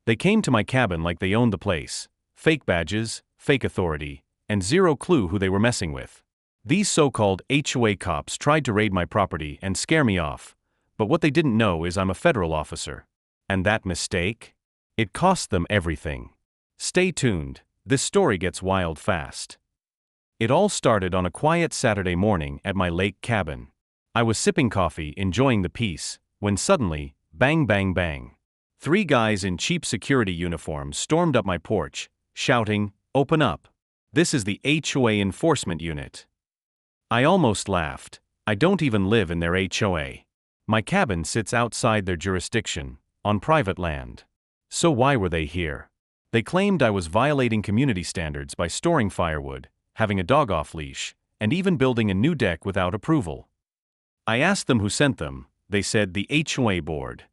They came to my cabin like they owned the place. Fake badges, fake authority, and zero clue who they were messing with. These so-called HOA cops tried to raid my property and scare me off, but what they didn't know is I'm a federal officer. And that mistake? It cost them everything. Stay tuned, this story gets wild fast. It all started on a quiet Saturday morning at my lake cabin. I was sipping coffee, enjoying the peace, when suddenly, bang bang bang. 3 guys in cheap security uniforms stormed up my porch, shouting, "Open up. This is the HOA enforcement unit." I almost laughed. I don't even live in their HOA. My cabin sits outside their jurisdiction, on private land. So why were they here? They claimed I was violating community standards by storing firewood, having a dog off-leash, and even building a new deck without approval. I asked them who sent them. They said the HOA board.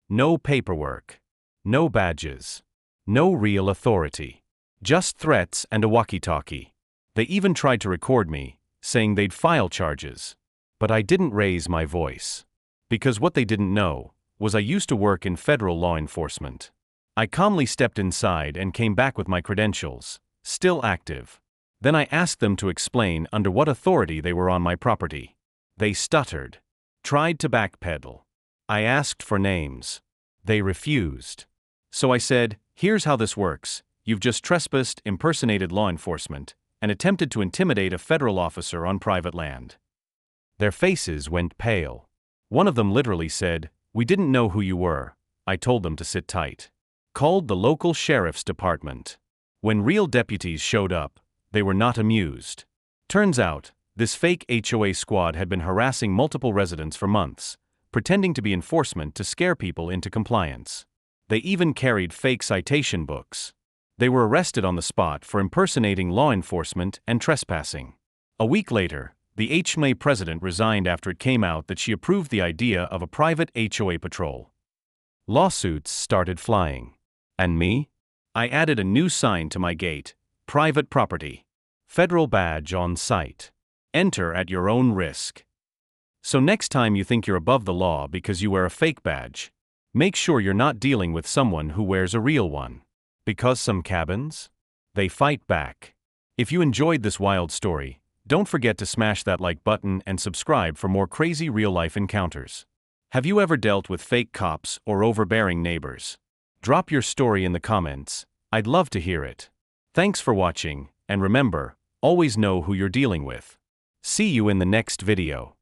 No paperwork. No badges. No real authority. Just threats and a walkie-talkie. They even tried to record me, saying they'd file charges. But I didn't raise my voice. Because what they didn't know was I used to work in federal law enforcement. I calmly stepped inside and came back with my credentials, still active. Then I asked them to explain under what authority they were on my property. They stuttered. Tried to backpedal. I asked for names. They refused. So I said, "Here's how this works. You've just trespassed, impersonated law enforcement, and attempted to intimidate a federal officer on private land." Their faces went pale. One of them literally said, "We didn't know who you were." I told them to sit tight. Called the local sheriff's department. When real deputies showed up, they were not amused. Turns out, this fake HOA squad had been harassing multiple residents for months, pretending to be enforcement to scare people into compliance. They even carried fake citation books. They were arrested on the spot for impersonating law enforcement and trespassing. A week later, the HOA president resigned after it came out that she approved the idea of a private HOA patrol. Lawsuits started flying. And me? I added a new sign to my gate: private property. Federal badge on site. Enter at your own risk. So next time you think you're above the law because you wear a fake badge, make sure you're not dealing with someone who wears a real one. Because some cabins? They fight back. If you enjoyed this wild story, don't forget to smash that like button and subscribe for more crazy real-life encounters. Have you ever dealt with fake cops or overbearing neighbors? Drop your story in the comments. I'd love to hear it. Thanks for watching, and remember, always know who you're dealing with. See you in the next video.